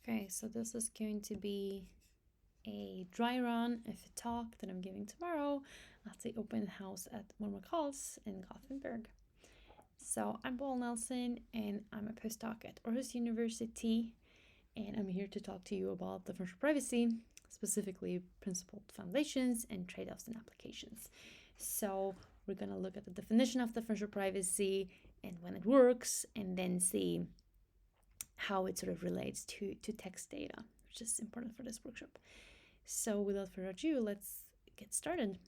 Okay, so this is going to be a dry run of a talk that I'm giving tomorrow at the open house at Grandma Karl's in Gothenburg. So I'm Paul Nelson and I'm a postdoc at Aarhus University, and I'm here to talk to you about differential privacy, specifically principled foundations and trade-offs and applications. So we're going to look at the definition of differential privacy and when it works, and then see how it sort of relates to text data, which is important for this workshop. So without further ado, let's get started.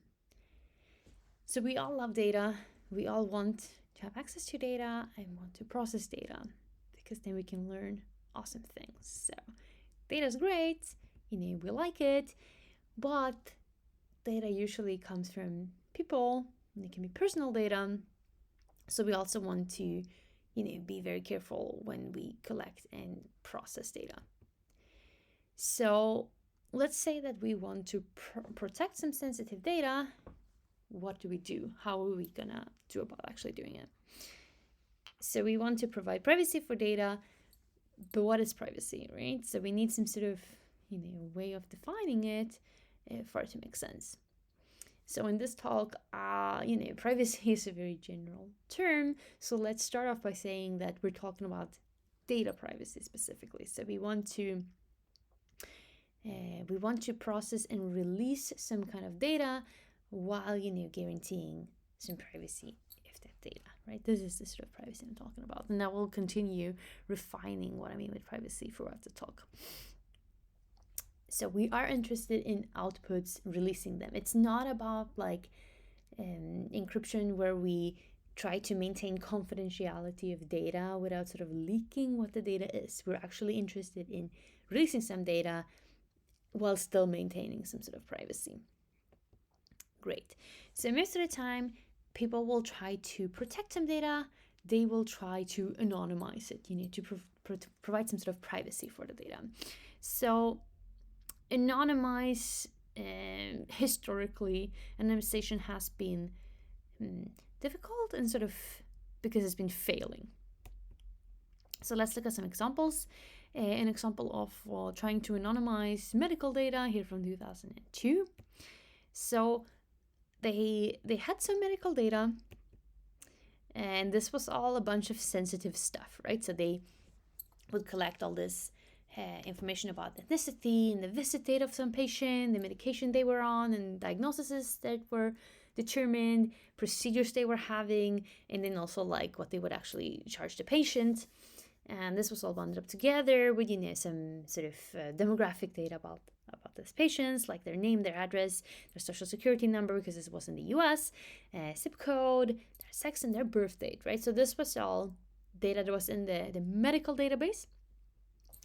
So we all love data. We all want to have access to data and want to process data because then we can learn awesome things. So data is great, we like it, but data usually comes from people and it can be personal data. So we also want to be very careful when we collect and process data. So let's say that we want to protect some sensitive data. What do we do? How are we gonna do about actually doing it? So we want to provide privacy for data, but what is privacy, right? So we need some sort of way of defining it for it to make sense. So in this talk, privacy is a very general term. So let's start off by saying that we're talking about data privacy specifically. So we want to process and release some kind of data while guaranteeing some privacy of that data, right? This is the sort of privacy I'm talking about, and I will continue refining what I mean with privacy throughout the talk. So we are interested in outputs, releasing them. It's not about like encryption where we try to maintain confidentiality of data without sort of leaking what the data is. We're actually interested in releasing some data while still maintaining some sort of privacy. Great. So most of the time, people will try to protect some data. They will try to anonymize it, to provide some sort of privacy for the data. So anonymize, historically, anonymization has been difficult and sort of because it's been failing. So let's look at some examples. An example of trying to anonymize medical data here from 2002. So they had some medical data, and this was all a bunch of sensitive stuff, right? So they would collect all this information about ethnicity and the visit date of some patient, the medication they were on, and diagnoses that were determined, procedures they were having, and then also like what they would actually charge the patient. And this was all bundled up together with some sort of demographic data about these patients, like their name, their address, their social security number, because this was in the US, zip code, their sex, and their birth date, right? So this was all data that was in the medical database.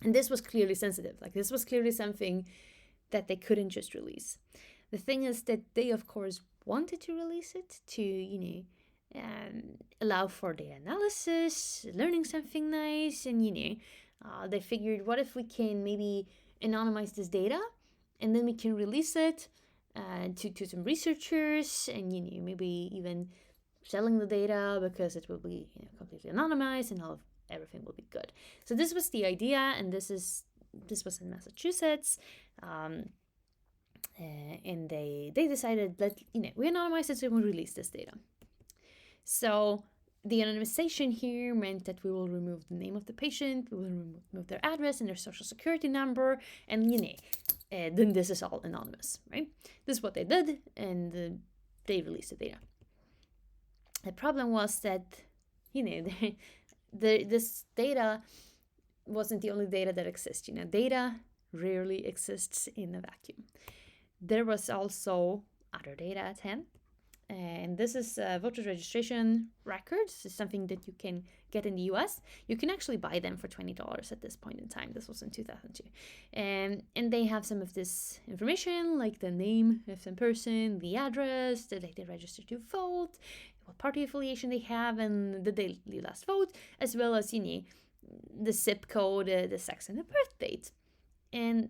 And this was clearly sensitive. Like this was clearly something that they couldn't just release. The thing is that they, of course, wanted to release it to, allow for the analysis, learning something nice, and they figured, what if we can maybe anonymize this data, and then we can release it to some researchers, and maybe even selling the data because it will be completely anonymized and everything will be good. So this was the idea, and this was in Massachusetts. And they decided that we anonymize it, so we release this data. So the anonymization here meant that we will remove the name of the patient, we will remove their address and their social security number, and then this is all anonymous, right? This is what they did, and they released the data. The problem was that this data wasn't the only data that exists. Data rarely exists in a vacuum. There was also other data at hand. And this is voter registration records. This is something that you can get in the US. You can actually buy them for $20 at this point in time. This was in 2002. And they have some of this information, like the name of some person, the address, the date they registered to vote, what party affiliation they have, and the day they last vote, as well as, the zip code, the sex, and the birth date. And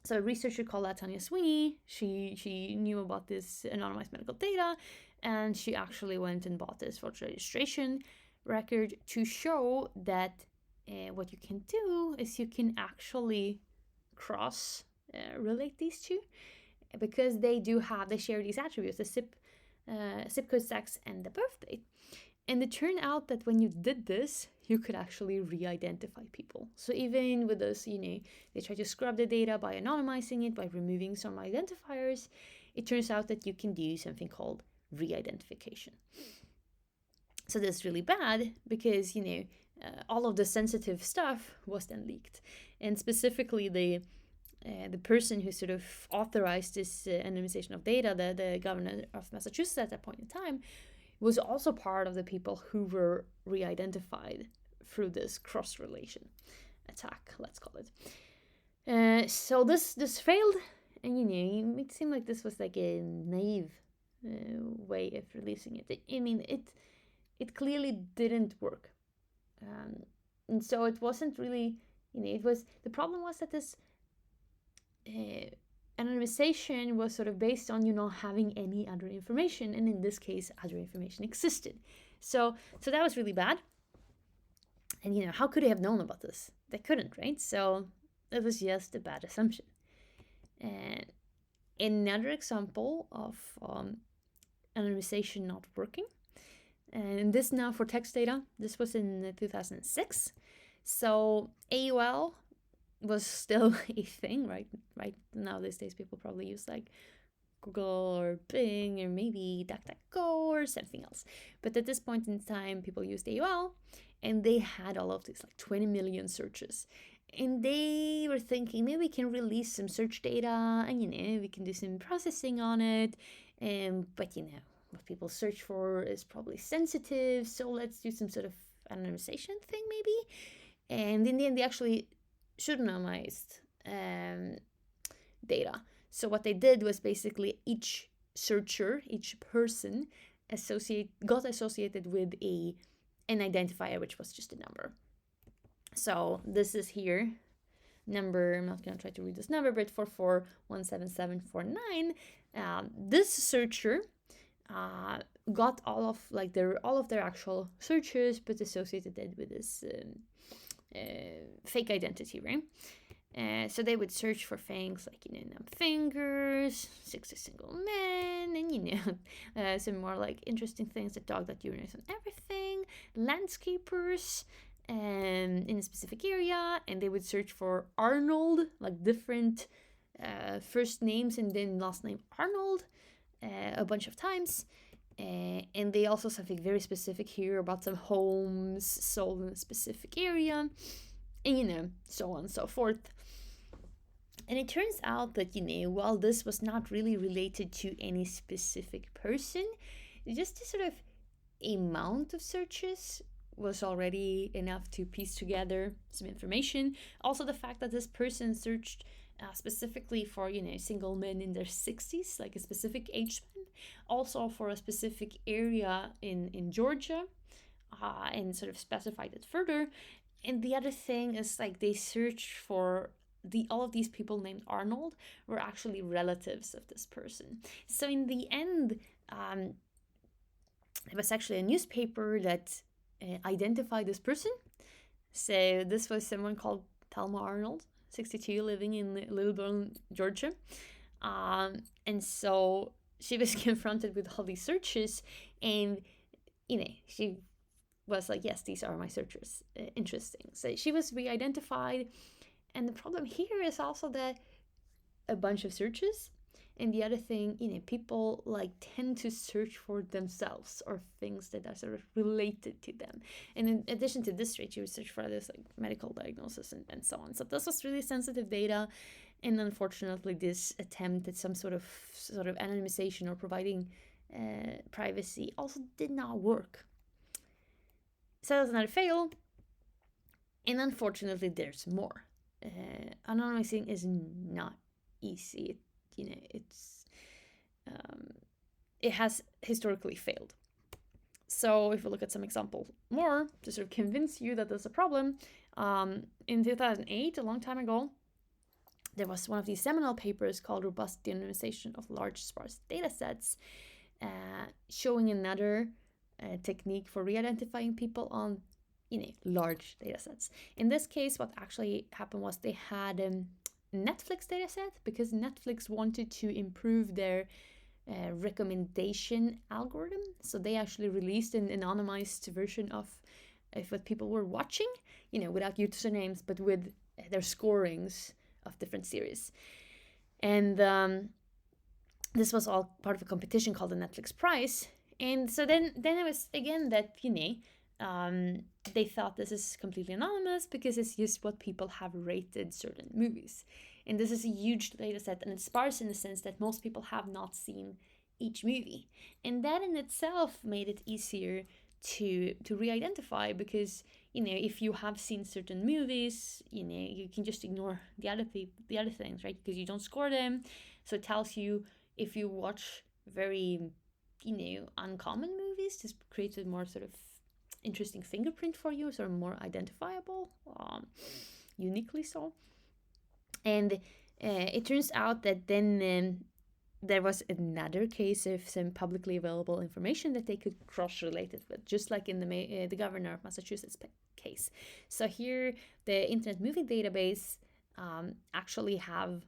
so a researcher called Tanya Sweeney, she knew about this anonymized medical data, and she actually went and bought this voter registration record to show that what you can do is you can actually cross relate these two, because they share these attributes, the zip code, sex, and the birth date. And it turned out that when you did this, you could actually re-identify people. So even with this, they try to scrub the data by anonymizing it, by removing some identifiers. It turns out that you can do something called re-identification. So that's really bad because, all of the sensitive stuff was then leaked. And specifically the person who sort of authorized this anonymization of data, the governor of Massachusetts at that point in time, was also part of the people who were re-identified through this cross-relation attack, let's call it. So this failed, and it seemed like this was like a naive way of releasing it. It clearly didn't work, and so it wasn't really. The problem was that this anonymization was sort of based on not having any other information, and in this case other information existed. So that was really bad. And how could they have known about this? They couldn't, right? So it was just a bad assumption. And another example of anonymization not working, and this now for text data, this was in 2006. So AOL was still a thing, right now. These days people probably use like Google or Bing or maybe DuckDuckGo or something else, but at this point in time people used AOL, and they had all of these like 20 million searches, and they were thinking maybe we can release some search data and we can do some processing on it, but what people search for is probably sensitive, so let's do some sort of anonymization thing maybe. And in the end they actually pseudonymized data. So what they did was basically each searcher, each person got associated with an identifier, which was just a number. So this is here, number, I'm not going to try to read this number, but 4417749. This searcher got all of their actual searches, but associated it with this fake identity, right? So they would search for things like numb fingers, 60 single men, and some more like interesting things, the dog that urinates on everything, landscapers in a specific area, and they would search for Arnold, like different first names and then last name Arnold a bunch of times. And they also something very specific here about some homes sold in a specific area, and so on and so forth. And it turns out that while this was not really related to any specific person, just the sort of amount of searches was already enough to piece together some information. Also the fact that this person searched specifically for single men in their 60s, like a specific age span, also for a specific area in Georgia, and sort of specified it further. And the other thing is like they searched for all of these people named Arnold were actually relatives of this person. So in the end, it was actually a newspaper that identified this person. So this was someone called Thelma Arnold, 62, living in Littleborough, Georgia. And so she was confronted with all these searches, and she was like, yes, these are my searchers. Interesting. So she was re-identified. And the problem here is also that a bunch of searches, and the other thing, people like tend to search for themselves or things that are sort of related to them. And in addition to this rate, you would search for others like medical diagnosis and so on. So this was really sensitive data. And unfortunately, this attempt at some sort of anonymization or providing privacy also did not work. So that's another fail. And unfortunately, there's more. Anonymizing is not easy. It has historically failed. So if we look at some example more to sort of convince you that there's a problem, in 2008, a long time ago, there was one of these seminal papers called Robust De-Anonymization of Large Sparse Datasets, showing another technique for re-identifying people on large data sets. In this case, what actually happened was they had Netflix data set, because Netflix wanted to improve their recommendation algorithm. So they actually released an anonymized version of what people were watching, without usernames, but with their scorings of different series. And this was all part of a competition called the Netflix Prize. And so then it was again that, they thought this is completely anonymous because it's just what people have rated certain movies. And this is a huge data set, and it's sparse in the sense that most people have not seen each movie. And that in itself made it easier to re-identify, because if you have seen certain movies, you can just ignore the other things, right? Because you don't score them. So it tells you, if you watch very uncommon movies, this creates a more sort of interesting fingerprint for you, sort of more identifiable, uniquely so. And it turns out that then there was another case of some publicly available information that they could cross-relate it with, just like in the governor of Massachusetts case. So here, the Internet Movie Database actually have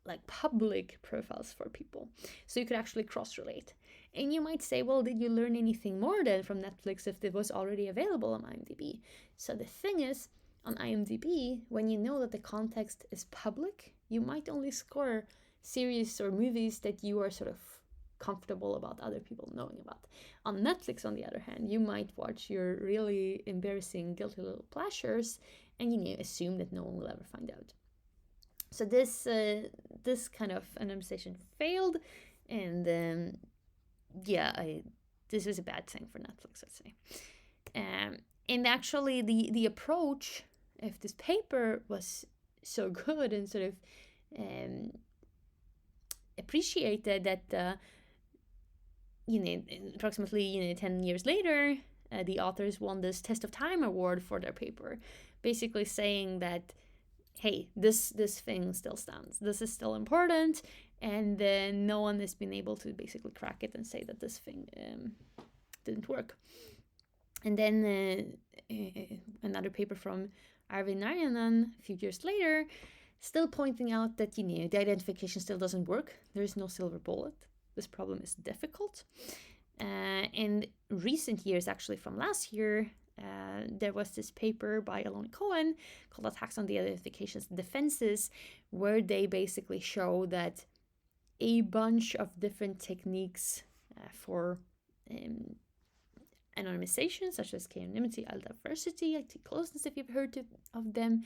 like public profiles for people, so you could actually cross-relate. And you might say, well, did you learn anything more then from Netflix if it was already available on IMDb? So the thing is, on IMDb, when you know that the context is public, you might only score series or movies that you are sort of comfortable about other people knowing about. On Netflix, on the other hand, you might watch your really embarrassing guilty little pleasures and assume that no one will ever find out. So this kind of anonymization failed, and this was a bad thing for Netflix, I'd say. And actually, the approach of this paper was so good and sort of appreciated that approximately 10 years later, the authors won this Test of Time award for their paper, basically saying that, hey, this thing still stands. This is still important, and no one has been able to basically crack it and say that this thing didn't work. And then another paper from Arvind Narayanan a few years later, still pointing out that the identification still doesn't work. There is no silver bullet. This problem is difficult. In recent years, actually from last year, there was this paper by Alon Cohen called Attacks on the Identifications and Defenses, where they basically show that a bunch of different techniques for anonymization, such as k-anonymity, diversity, IT closeness, if you've heard of them,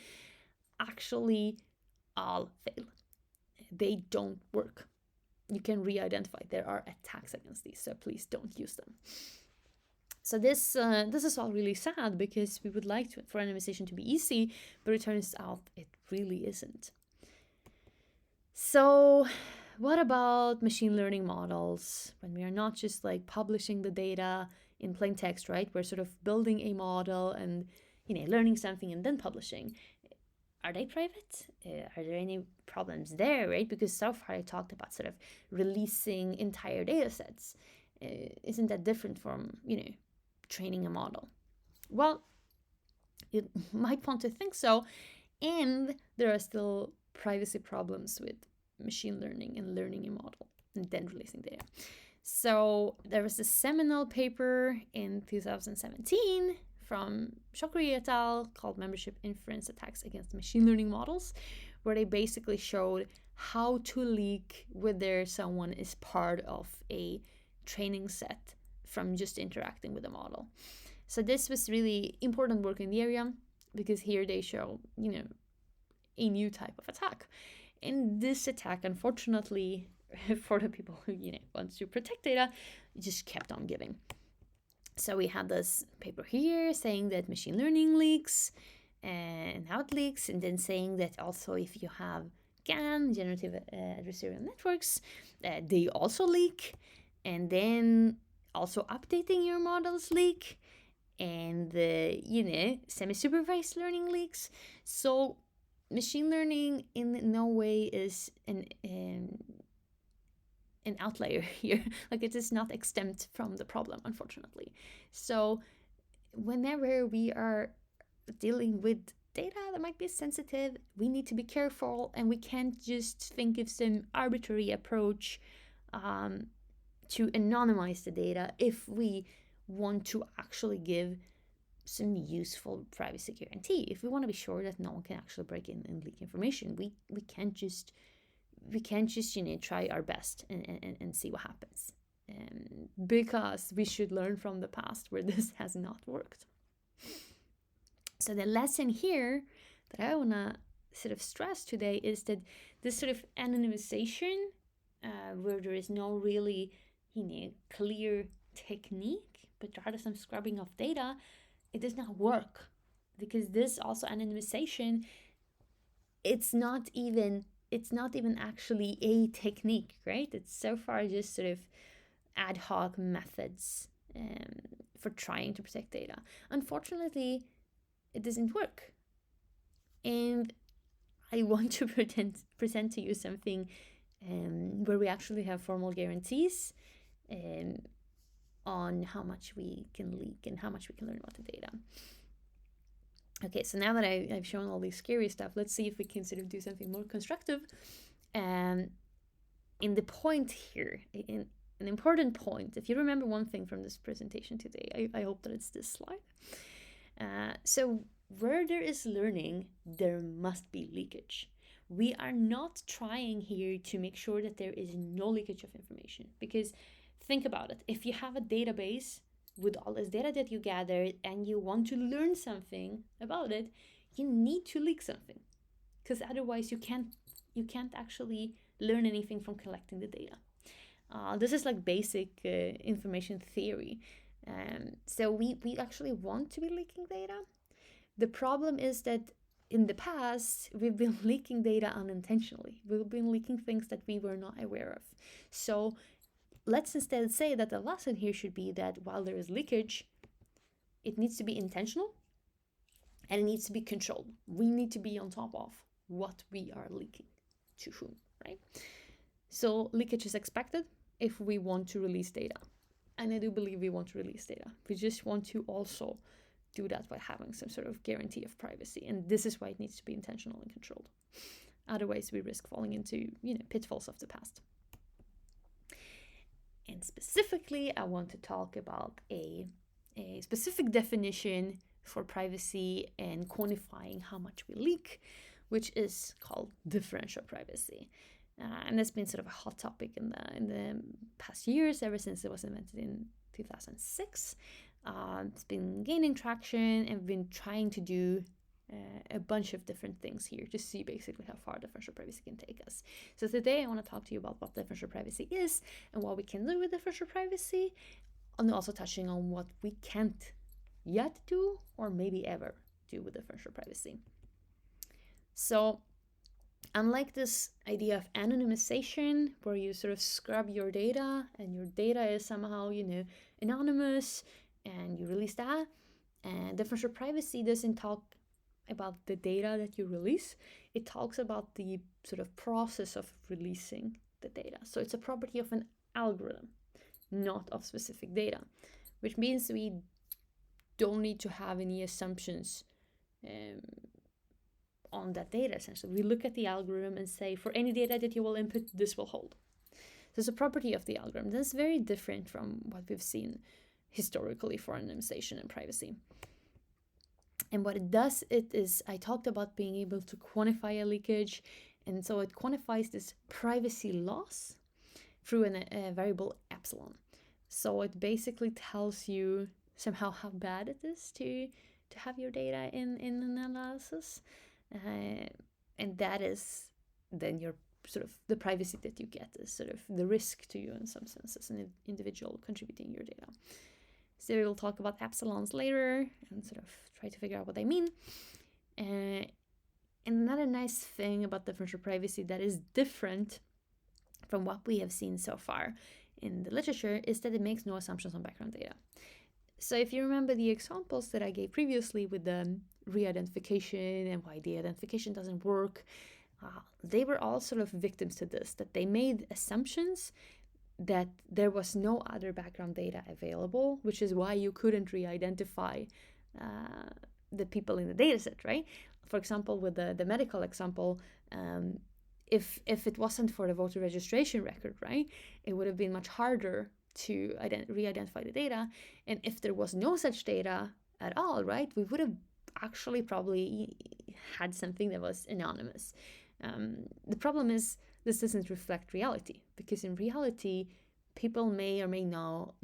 actually all fail. They don't work. You can re-identify. There are attacks against these, so please don't use them. So this is all really sad, because we would like for anonymization to be easy, but it turns out it really isn't. So what about machine learning models, when we are not just like publishing the data in plain text, right? We're sort of building a model and learning something and then publishing. Are they private? Are there any problems there, right? Because so far I talked about sort of releasing entire data sets. Isn't that different from, training a model? Well, you might want to think so. And there are still privacy problems with machine learning and learning a model and then releasing data. So there was a seminal paper in 2017 from Chokri et al. Called Membership Inference Attacks Against Machine Learning Models, where they basically showed how to leak whether someone is part of a training set from just interacting with a model. So this was really important work in the area, because here they show, a new type of attack. And this attack, unfortunately, for the people who, want to protect data, just kept on giving. So we had this paper here saying that machine learning leaks and how it leaks, and then saying that also if you have GAN, generative adversarial networks, they also leak, and then also updating your models leak, and semi-supervised learning leaks. So machine learning in no way is an outlier here. Like, it is not exempt from the problem, unfortunately. So whenever we are dealing with data that might be sensitive, we need to be careful, and we can't just think of some arbitrary approach to anonymize the data if we want to actually give some useful privacy guarantee. If we want to be sure that no one can actually break in and leak information, we can't just try our best and see what happens. Because we should learn from the past where this has not worked. So the lesson here that I want to sort of stress today is that this sort of anonymization, where there is no really clear technique, but rather some scrubbing of data, it does not work, because this also anonymization, it's not even actually a technique, right? It's so far just sort of ad hoc methods for trying to protect data. Unfortunately, it doesn't work. And I want to present to you something where we actually have formal guarantees on how much we can leak and how much we can learn about the data. Okay, so now that I've shown all these scary stuff, let's see if we can sort of do something more constructive. In the point here, in an important point, if you remember one thing from this presentation today, I hope that it's this slide. So where there is learning, there must be leakage. We are not trying here to make sure that there is no leakage of information, because think about it. If you have a database with all this data that you gathered and you want to learn something about it, you need to leak something, because otherwise you can't actually learn anything from collecting the data. This is like basic information theory. So we actually want to be leaking data. The problem is that in the past, we've been leaking data unintentionally. We've been leaking things that we were not aware of. So let's instead say that the lesson here should be that while there is leakage, it needs to be intentional and it needs to be controlled. We need to be on top of what we are leaking to whom, right? So leakage is expected if we want to release data. And I do believe we want to release data. We just want to also do that by having some sort of guarantee of privacy. And this is why it needs to be intentional and controlled. Otherwise, we risk falling into, pitfalls of the past. And specifically, I want to talk about a specific definition for privacy and quantifying how much we leak, which is called differential privacy. And that's been sort of a hot topic in the past years, ever since it was invented in 2006. It's been gaining traction, and we've been trying to do a bunch of different things here to see basically how far differential privacy can take us. So today I want to talk to you about what differential privacy is and what we can do with differential privacy, and also touching on what we can't yet do or maybe ever do with differential privacy. So unlike this idea of anonymization, where you sort of scrub your data and your data is somehow, anonymous and you release that, and differential privacy doesn't talk about the data that you release. It talks about the sort of process of releasing the data. So it's a property of an algorithm, not of specific data, which means we don't need to have any assumptions on that data. Essentially, we look at the algorithm and say, for any data that you will input, this will hold. So it's a property of the algorithm. That's very different from what we've seen historically for anonymization and privacy. And what it does, I talked about being able to quantify a leakage, and so it quantifies this privacy loss through a variable epsilon. So it basically tells you somehow how bad it is to have your data in an analysis, and that is then your sort of the privacy that you get is sort of the risk to you in some sense as an individual contributing your data. So we'll talk about epsilons later and sort of try to figure out what they mean. And another nice thing about differential privacy that is different from what we have seen so far in the literature is that it makes no assumptions on background data. So if you remember the examples that I gave previously with the re-identification and why the identification doesn't work, they were all sort of victims to this, that they made assumptions that there was no other background data available, which is why you couldn't re-identify the people in the dataset, right? For example, with the medical example, if it wasn't for the voter registration record, right, it would have been much harder to re-identify the data. And if there was no such data at all, right, we would have actually probably had something that was anonymous. The problem is this doesn't reflect reality, because in reality, people may or may not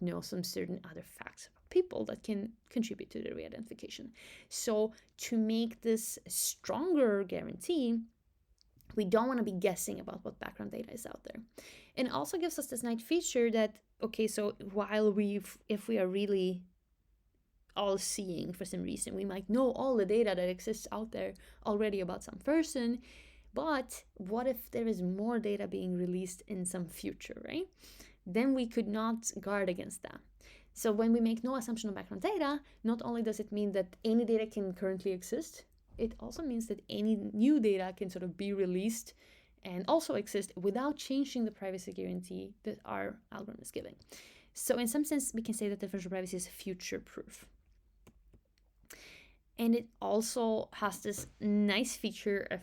know some certain other facts about people that can contribute to the re-identification. So to make this a stronger guarantee, we don't want to be guessing about what background data is out there. And it also gives us this nice feature that, okay, so while if we are really all seeing for some reason, we might know all the data that exists out there already about some person, but what if there is more data being released in some future, right? Then we could not guard against that. So when we make no assumption of background data, not only does it mean that any data can currently exist, it also means that any new data can sort of be released and also exist without changing the privacy guarantee that our algorithm is giving. So in some sense, we can say that differential privacy is future-proof. And it also has this nice feature of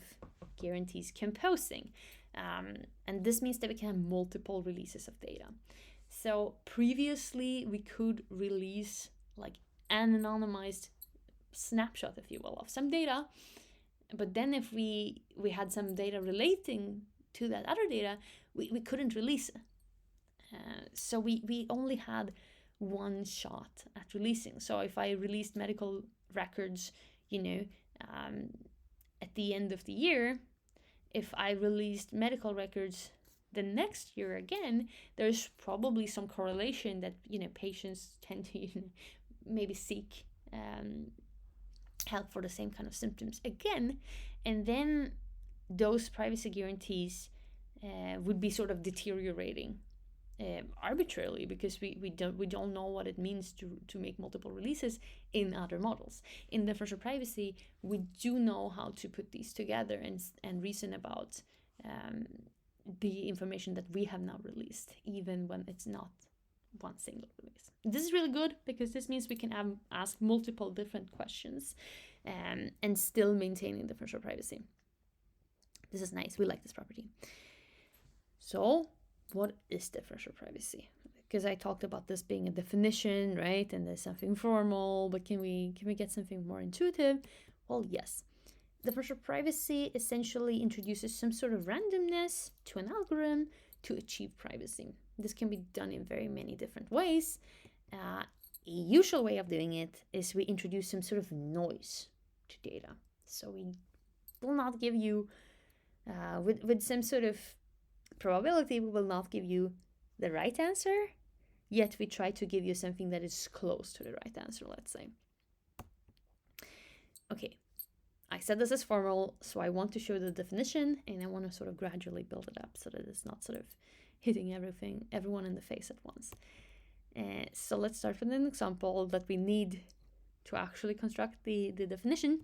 guarantees composing. And this means that we can have multiple releases of data. So previously, we could release like an anonymized snapshot, if you will, of some data. But then if we had some data relating to that other data, we couldn't release it. So we only had one shot at releasing. So if I released medical records, at the end of the year, if I released medical records the next year again, there's probably some correlation that, patients tend to maybe seek help for the same kind of symptoms again. And then those privacy guarantees would be sort of deteriorating arbitrarily, because we don't know what it means to make multiple releases in other models. In differential privacy, we do know how to put these together and reason about the information that we have now released, even when it's not one single release. This is really good because this means we can ask multiple different questions and still maintaining differential privacy. This is nice. We like this property. So what is differential privacy? Because I talked about this being a definition, right? And there's something formal, but can we get something more intuitive? Well, yes. Differential privacy essentially introduces some sort of randomness to an algorithm to achieve privacy. This can be done in very many different ways. A usual way of doing it is we introduce some sort of noise to data. So we will not give you, with some sort of probability, we will not give you the right answer, yet we try to give you something that is close to the right answer, let's say. Okay, I said this is formal, so I want to show the definition, and I want to sort of gradually build it up so that it's not sort of hitting everyone in the face at once. So let's start with an example that we need to actually construct the definition.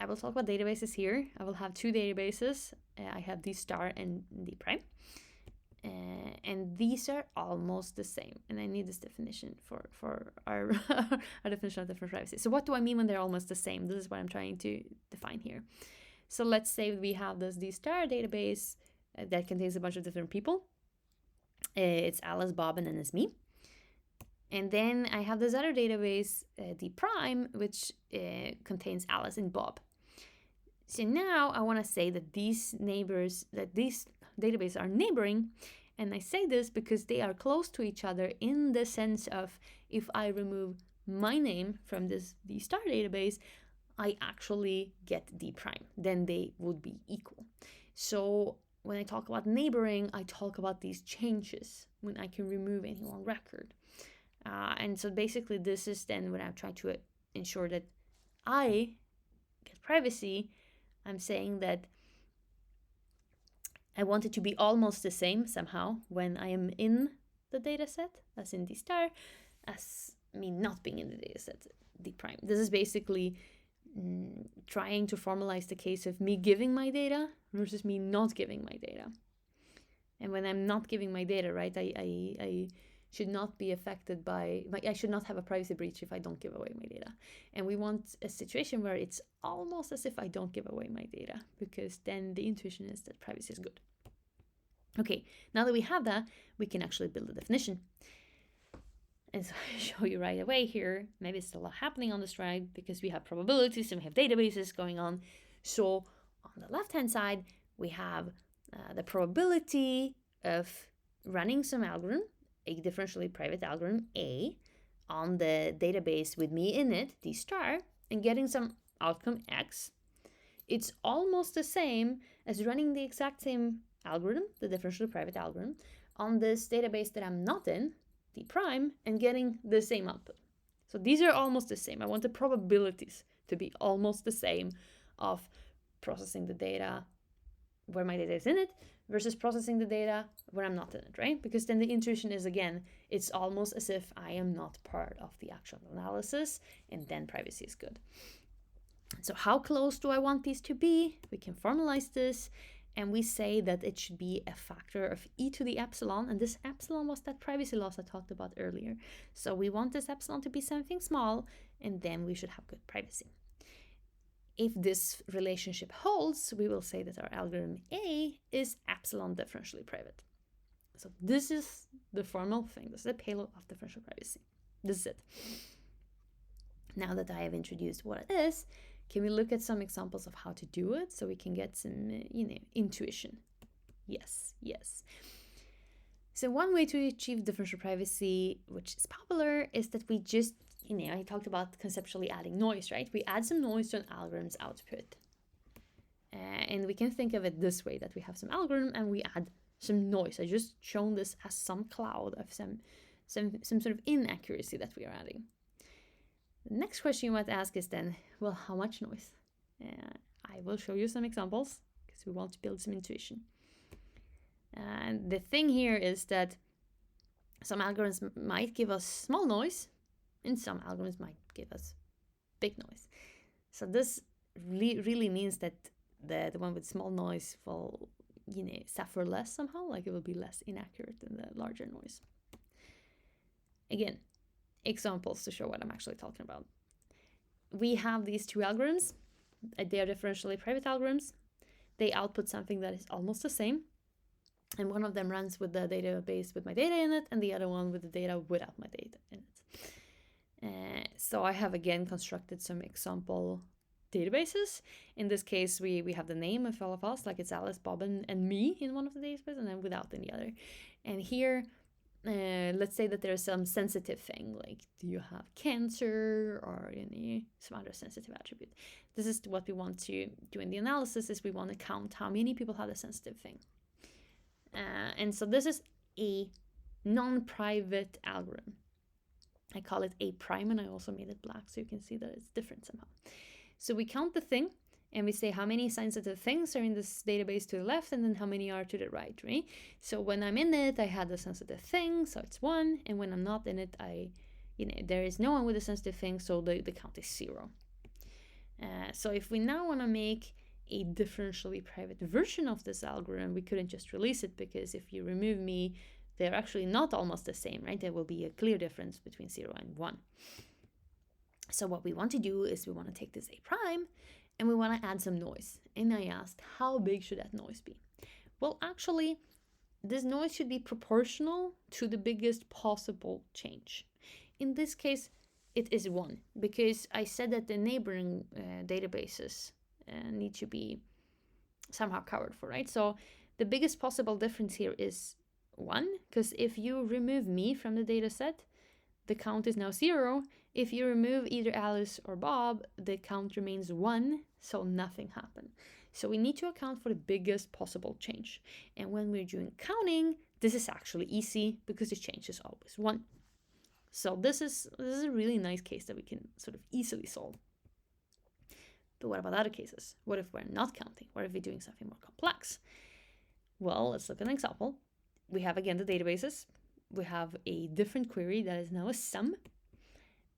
I will talk about databases here. I will have two databases. I have D star and D prime. And these are almost the same. And I need this definition for our, our definition of differential privacy. So what do I mean when they're almost the same? This is what I'm trying to define here. So let's say we have this D star database that contains a bunch of different people. It's Alice, Bob, and then it's me. And then I have this other database, D prime, which contains Alice and Bob. So now I want to say that these databases are neighboring. And I say this because they are close to each other in the sense of, if I remove my name from this D star database, I actually get D prime. Then they would be equal. So when I talk about neighboring, I talk about these changes when I can remove any one record. And so basically this is then when I'm trying to ensure that I get privacy. I'm saying that I want it to be almost the same somehow when I am in the data set, as in D star, as me not being in the data set, D prime. This is basically trying to formalize the case of me giving my data versus me not giving my data. And when I'm not giving my data, right, I should not be affected by, I should not have a privacy breach if I don't give away my data. And we want a situation where it's almost as if I don't give away my data, because then the intuition is that privacy is good. Okay, now that we have that, we can actually build a definition. And so I show you right away here, maybe it's still happening on the slide because we have probabilities and we have databases going on. So on the left-hand side, we have the probability of running some algorithm, a differentially private algorithm A, on the database with me in it, D star, and getting some outcome X. It's almost the same as running the exact same algorithm, the differentially private algorithm, on this database that I'm not in, D prime, and getting the same output. So these are almost the same. I want the probabilities to be almost the same of processing the data where my data is in it versus processing the data where I'm not in it, right? Because then the intuition is, again, it's almost as if I am not part of the actual analysis, and then privacy is good. So how close do I want these to be? We can formalize this, and we say that it should be a factor of e to the epsilon, and this epsilon was that privacy loss I talked about earlier. So we want this epsilon to be something small, and then we should have good privacy. If this relationship holds, we will say that our algorithm A is epsilon differentially private. So this is the formal thing. This is the payload of differential privacy. This is it. Now that I have introduced what it is, can we look at some examples of how to do it so we can get some, intuition? Yes. So one way to achieve differential privacy, which is popular, is that we just, I talked about conceptually adding noise, right? We add some noise to an algorithm's output. And we can think of it this way, that we have some algorithm and we add some noise. I just shown this as some cloud of some sort of inaccuracy that we are adding. The next question you might ask is then, well, how much noise? I will show you some examples because we want to build some intuition. And the thing here is that some algorithms might give us small noise, and some algorithms might give us big noise. So this really means that the one with small noise will, suffer less somehow, like it will be less inaccurate than the larger noise. Again, examples to show what I'm actually talking about. We have these two algorithms. They are differentially private algorithms. They output something that is almost the same. And one of them runs with the database with my data in it, and the other one with the data without my data in it. So I have again constructed some example databases. In this case, we have the name of all of us, like it's Alice, Bob, and me in one of the databases, and then without in the other. And here, let's say that there's some sensitive thing, like do you have cancer or some other sensitive attribute. This is what we want to do in the analysis, is we want to count how many people have the sensitive thing. And so this is a non-private algorithm. I call it A prime, and I also made it black so you can see that it's different somehow. So we count the thing, and we say how many sensitive things are in this database to the left, and then how many are to the right, right? So when I'm in it, I had the sensitive thing, so it's 1. And when I'm not in it, there is no one with a sensitive thing, so the count is 0. So if we now want to make a differentially private version of this algorithm, we couldn't just release it, because if you remove me, they're actually not almost the same, right? There will be a clear difference between 0 and 1. So what we want to do is we want to take this A prime and we want to add some noise. And I asked, how big should that noise be? Well, actually, this noise should be proportional to the biggest possible change. In this case, it is 1, because I said that the neighboring databases need to be somehow covered for, right? So the biggest possible difference here is 1, because if you remove me from the data set, the count is now 0. If you remove either Alice or Bob, the count remains 1, so nothing happened. So we need to account for the biggest possible change. And when we're doing counting, this is actually easy because the change is always 1. So this is a really nice case that we can sort of easily solve. But what about other cases? What if we're not counting? What if we're doing something more complex? Well, let's look at an example. We have, again, the databases. We have a different query that is now a sum.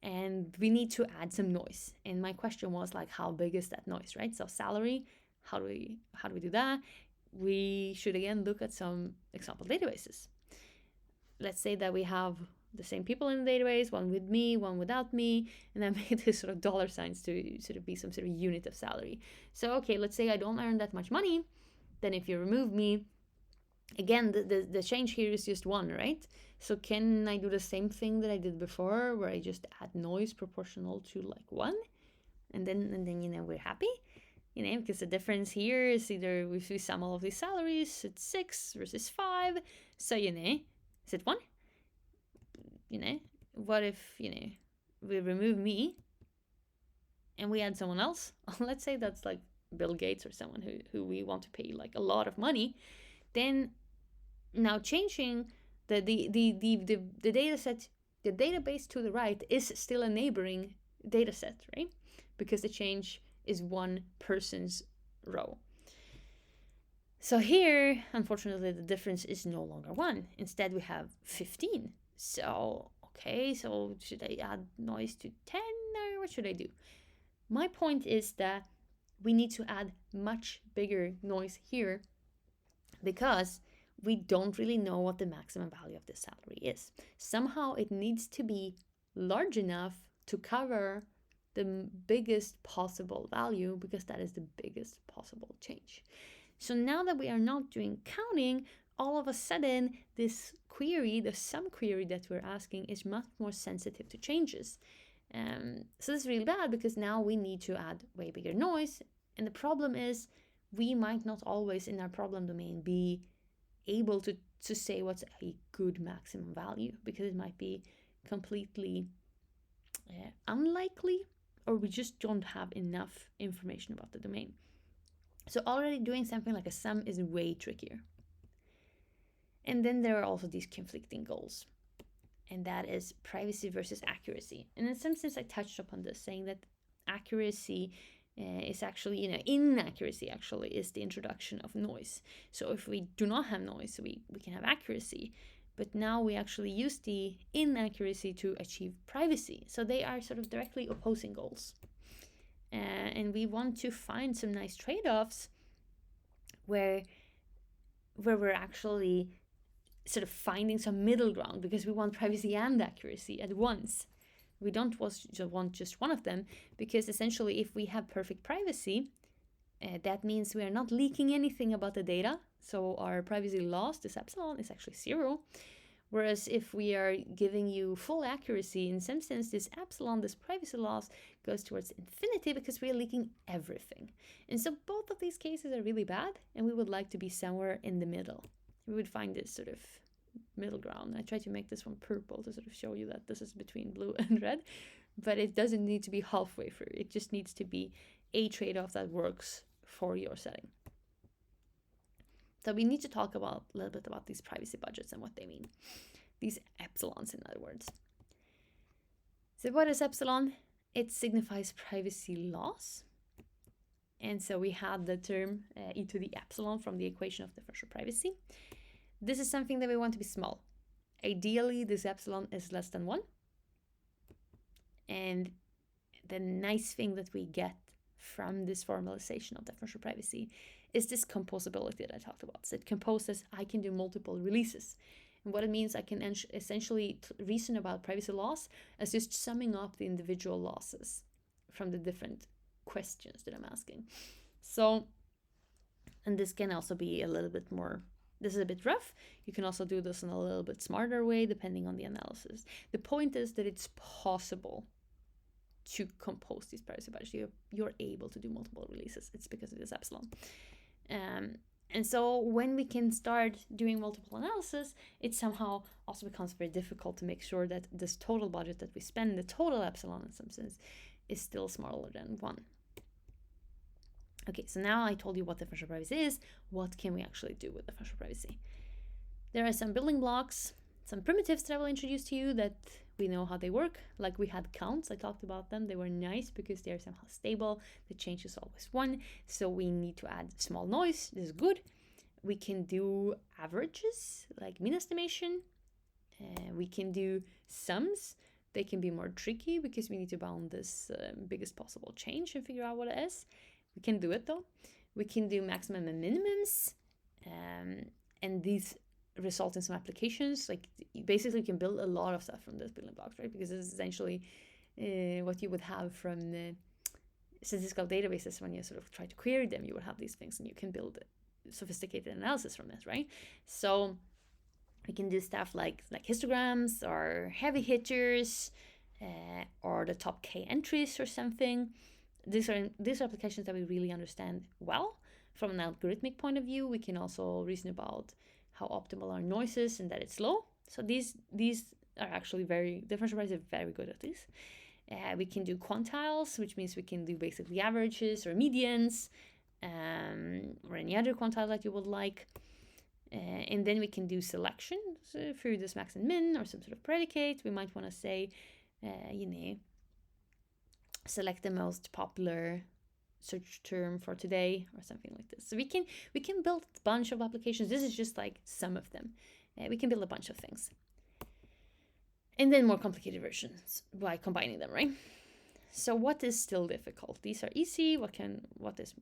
And we need to add some noise. And my question was, like, how big is that noise, right? So salary, how do we do that? we should again look at some example databases. Let's say that we have the same people in the database, one with me, one without me, and I made this sort of dollar signs to sort of be some sort of unit of salary. So, okay, let's say I don't earn that much money. Then if you remove me, again, the change here is just 1, right? So can I do the same thing that I did before, where I just add noise proportional to like 1? And then we're happy? Because the difference here is either if we sum all of these salaries, it's 6 versus 5. So, is it 1? What if, we remove me and we add someone else? Let's say that's like Bill Gates or someone who we want to pay like a lot of money. Then now changing the data set, the database to the right is still a neighboring data set, right? Because the change is 1 person's row. So here, unfortunately, the difference is no longer 1. Instead, we have 15. So, okay, so should I add noise to 10 or what should I do? My point is that we need to add much bigger noise here because we don't really know what the maximum value of this salary is. Somehow it needs to be large enough to cover the biggest possible value because that is the biggest possible change. So now that we are not doing counting, all of a sudden this query, the sum query that we're asking, is much more sensitive to changes. So this is really bad because now we need to add way bigger noise. And the problem is we might not always in our problem domain be able to say what's a good maximum value because it might be completely unlikely, or we just don't have enough information about the domain. So already doing something like a sum is way trickier. And then there are also these conflicting goals. And that is privacy versus accuracy. And in some sense, I touched upon this, saying that accuracy is actually, inaccuracy actually is the introduction of noise. So if we do not have noise, we can have accuracy. But now we actually use the inaccuracy to achieve privacy. So they are sort of directly opposing goals. And we want to find some nice trade-offs where we're actually sort of finding some middle ground because we want privacy and accuracy at once. We don't want just one of them because essentially if we have perfect privacy, that means we are not leaking anything about the data. So our privacy loss, this epsilon, is actually 0. Whereas if we are giving you full accuracy, in some sense, this epsilon, this privacy loss, goes towards infinity because we are leaking everything. And so both of these cases are really bad, and we would like to be somewhere in the middle. We would find this sort of middle ground. I tried to make this one purple to sort of show you that this is between blue and red, but it doesn't need to be halfway through. It just needs to be a trade-off that works for your setting. So we need to talk a little bit about these privacy budgets and what they mean. These epsilons, in other words. So what is epsilon? It signifies privacy loss. And so we have the term e to the epsilon from the equation of differential privacy. This is something that we want to be small. Ideally, this epsilon is less than 1. And the nice thing that we get from this formalization of differential privacy is this composability that I talked about. So it composes, I can do multiple releases. And what it means, I can essentially reason about privacy loss as just summing up the individual losses from the different questions that I'm asking. So, and this can also be a little bit more, this is a bit rough. You can also do this in a little bit smarter way depending on the analysis. The point is that it's possible to compose these privacy budgets. You're able to do multiple releases. It's because of this epsilon. And so when we can start doing multiple analysis, it somehow also becomes very difficult to make sure that this total budget that we spend, the total epsilon in some sense, is still smaller than 1. Okay, so now I told you what differential privacy is. What can we actually do with differential privacy? There are some building blocks, some primitives that I will introduce to you that we know how they work. Like we had counts, I talked about them. They were nice because they're somehow stable. The change is always 1. So we need to add small noise. This is good. We can do averages, like mean estimation. We can do sums. They can be more tricky because we need to bound this biggest possible change and figure out what it is. We can do it though. We can do maximum and minimums. And these result in some applications. Like basically you can build a lot of stuff from those building blocks, right? Because it's essentially what you would have from the statistical databases when you sort of try to query them. You would have these things and you can build sophisticated analysis from it, right? So we can do stuff like histograms or heavy hitters or the top K entries or something. These are applications that we really understand well. From an algorithmic point of view, we can also reason about how optimal our noise is and that it's low. So these are actually differential privacy is very good at this. We can do quantiles, which means we can do basically averages or medians, or any other quantile that you would like. And then we can do selection through this max and min or some sort of predicate. We might want to say, select the most popular search term for today or something like this. So we can build a bunch of applications. This is just like some of them. We can build a bunch of things. And then more complicated versions by combining them, right? So what is still difficult? These are easy. What is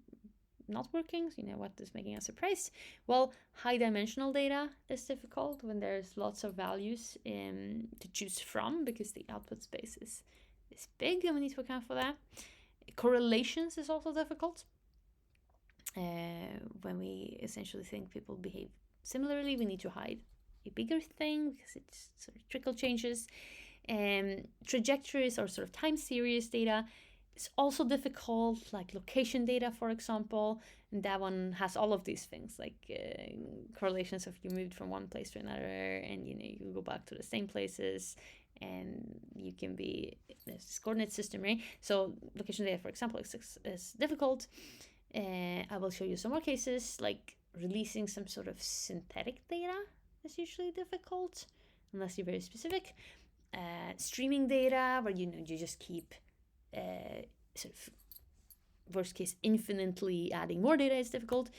not working? What is making us surprised? Well, high dimensional data is difficult when there's lots of values to choose from, because the output space is big and we need to account for that. Correlations is also difficult. When we essentially think people behave similarly, we need to hide a bigger thing because it's sort of trickle changes. Trajectories or sort of time series data is also difficult, like location data, for example. And that one has all of these things, like correlations if you moved from one place to another, and you go back to the same places, and you can be this coordinate system, right? So location data, for example, is difficult. I will show you some more cases, like releasing some sort of synthetic data is usually difficult, unless you're very specific. Streaming data, where you just keep sort of worst case infinitely adding more data, is difficult.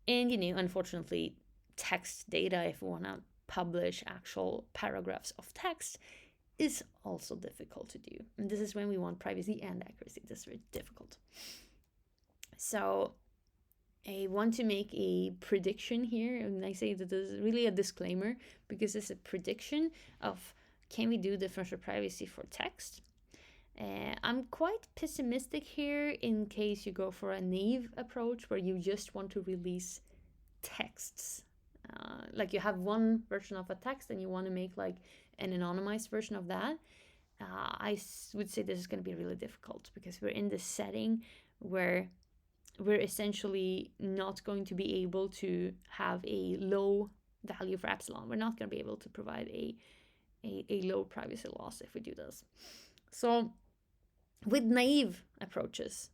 And unfortunately, text data, if we want to publish actual paragraphs of text, is also difficult to do. And this is when we want privacy and accuracy. This is very difficult. So I want to make a prediction here, and I say that this is really a disclaimer because it's a prediction of, can we do differential privacy for text? I'm quite pessimistic here in case you go for a naive approach where you just want to release texts. Like you have one version of a text and you want to make like an anonymized version of that. I would say this is going to be really difficult because we're in this setting where we're essentially not going to be able to have a low value for epsilon. We're not going to be able to provide a low privacy loss if we do this. So with naive approaches,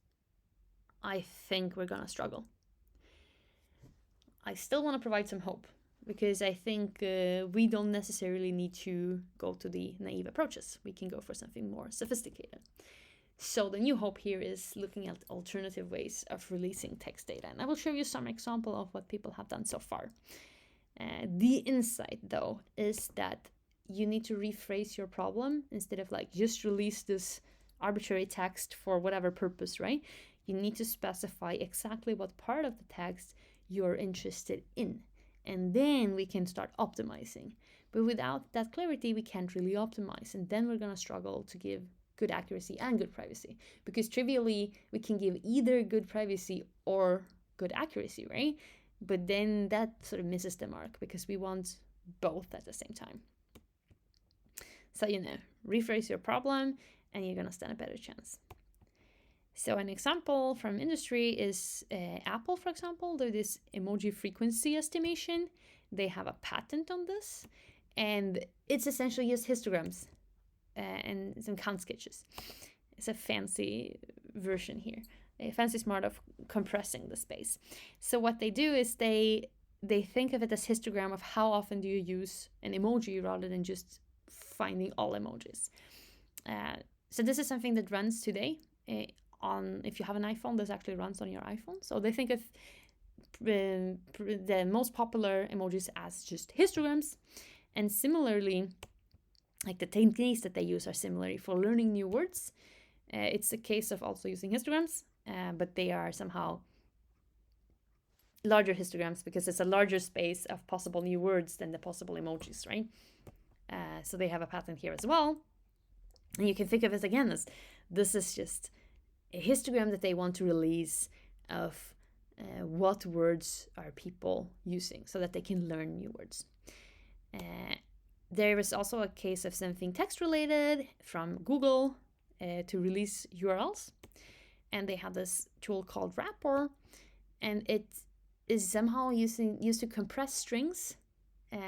I think we're going to struggle. I still want to provide some hope because I think we don't necessarily need to go to the naive approaches. We can go for something more sophisticated. So the new hope here is looking at alternative ways of releasing text data. And I will show you some example of what people have done so far. The insight, though, is that you need to rephrase your problem instead of like just release this arbitrary text for whatever purpose, right? You need to specify exactly what part of the text you're interested in. And then we can start optimizing. But without that clarity, we can't really optimize. And then we're going to struggle to give good accuracy and good privacy. Because trivially, we can give either good privacy or good accuracy, right? But then that sort of misses the mark because we want both at the same time. So, rephrase your problem and you're going to stand a better chance. So an example from industry is Apple, for example. There's this emoji frequency estimation. They have a patent on this. And it's essentially just histograms and some count sketches. It's a fancy version here. A fancy smart of compressing the space. So what they do is they think of it as histogram of how often do you use an emoji rather than just finding all emojis. So this is something that runs today. If you have an iPhone, this actually runs on your iPhone. So they think of the most popular emojis as just histograms. And similarly, like the techniques that they use are similar for learning new words. It's a case of also using histograms, but they are somehow larger histograms because it's a larger space of possible new words than the possible emojis, right? So they have a pattern here as well. And you can think of it again as this is just a histogram that they want to release of what words are people using so that they can learn new words. There is also a case of something text related from Google to release URLs. And they have this tool called Wrapper, and it is somehow used to compress strings.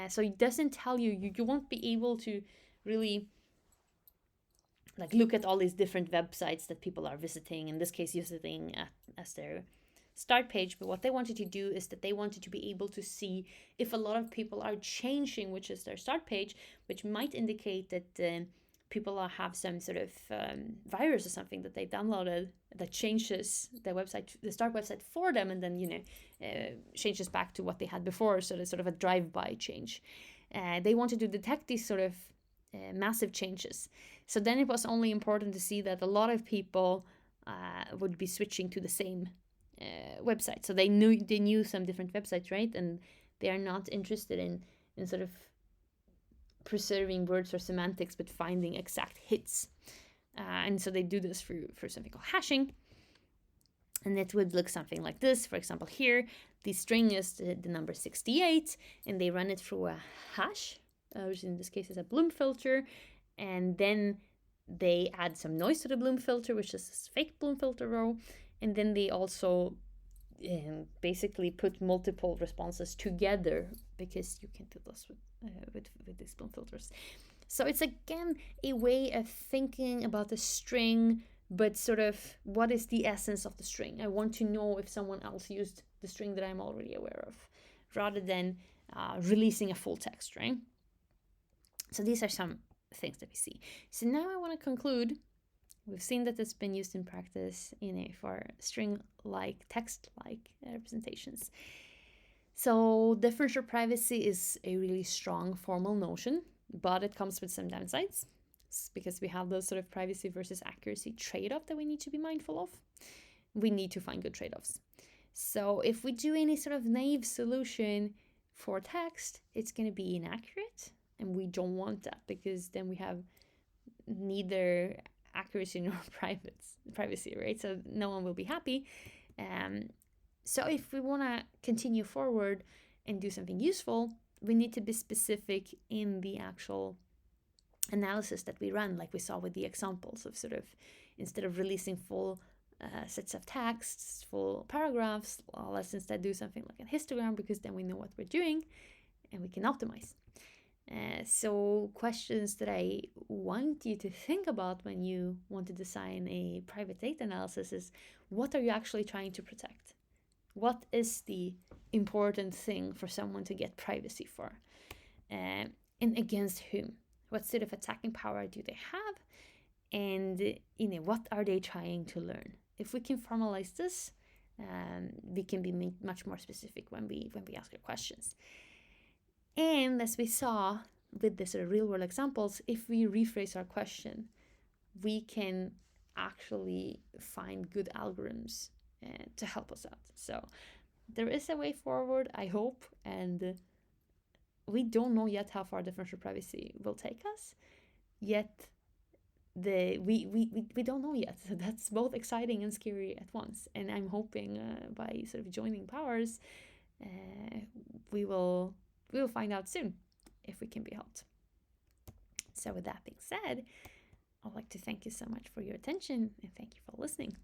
So it doesn't tell you won't be able to really like look at all these different websites that people are visiting, in this case visiting as their start page. But what they wanted to do is that they wanted to be able to see if a lot of people are changing which is their start page, which might indicate that people have some sort of virus or something that they've downloaded that changes the website, the start website for them, and then changes back to what they had before. So there's sort of a drive-by change. They wanted to detect these sort of massive changes. So then it was only important to see that a lot of people would be switching to the same website. So they knew some different websites, right? And they are not interested in sort of preserving words or semantics, but finding exact hits. And so they do this for something called hashing. And it would look something like this. For example, here, the string is the number 68, and they run it through a hash, which in this case is a Bloom filter. And then they add some noise to the Bloom filter, which is this fake Bloom filter row. And then they also basically put multiple responses together, because you can do this with these Bloom filters. So it's again a way of thinking about the string, but sort of what is the essence of the string? I want to know if someone else used the string that I'm already aware of, rather than releasing a full text, right? So these are some things that we see. So now I want to conclude. We've seen that it's been used in practice for string-like, text-like representations. So differential privacy is a really strong formal notion, but it comes with some downsides. It's because we have those sort of privacy versus accuracy trade-off that we need to be mindful of. We need to find good trade-offs. So if we do any sort of naive solution for text, it's going to be inaccurate, and we don't want that, because then we have neither accuracy nor privacy, right? So no one will be happy. So if we want to continue forward and do something useful, we need to be specific in the actual analysis that we run, like we saw with the examples of sort of, instead of releasing full sets of texts, full paragraphs, let's instead do something like a histogram, because then we know what we're doing and we can optimize. So questions that I want you to think about when you want to design a private data analysis is, what are you actually trying to protect? What is the important thing for someone to get privacy for? And against whom? What sort of attacking power do they have? And what are they trying to learn? If we can formalize this, we can be much more specific when we ask our questions. And as we saw with the sort of real world examples, if we rephrase our question, we can actually find good algorithms to help us out. So there is a way forward, I hope, and we don't know yet how far differential privacy will take us. Yet we don't know yet. So that's both exciting and scary at once. And I'm hoping by sort of joining powers, we will find out soon if we can be helped. So with that being said, I'd like to thank you so much for your attention, and thank you for listening.